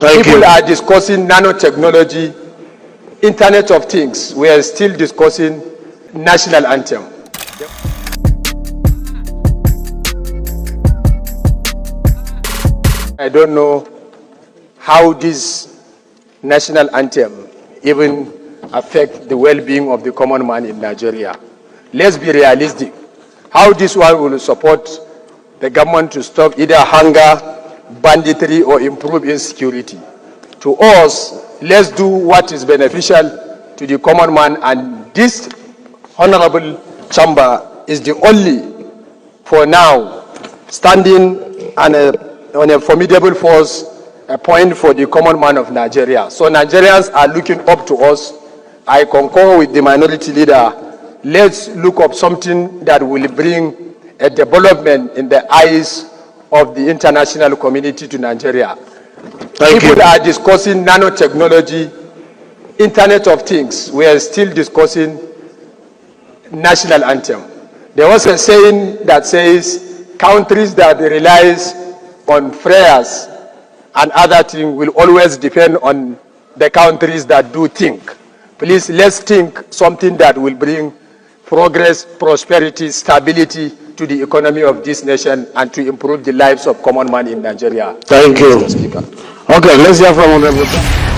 People are discussing nanotechnology, Internet of Things. We are still discussing National Anthem. I don't know how this National Anthem even affect the well-being of the common man in Nigeria. Let's be realistic. How this one will support the government to stop either hunger, banditry, or improve insecurity. To us, let's do what is beneficial to the common man, and this honorable chamber is the only, for now, standing on a formidable force, a point for the common man of Nigeria. So Nigerians are looking up to us. I concur with the minority leader. Let's look up something that will bring a development in the eyes of the international community to Nigeria. People are discussing nanotechnology, Internet of Things. We are still discussing National Anthem. There was a saying that says countries that relies on prayers and other things will always depend on the countries that do think. Please, let's think something that will bring progress, prosperity, stability to the economy of this nation and to improve the lives of common man in Nigeria. Thank you. Okay, let's hear from Honorable.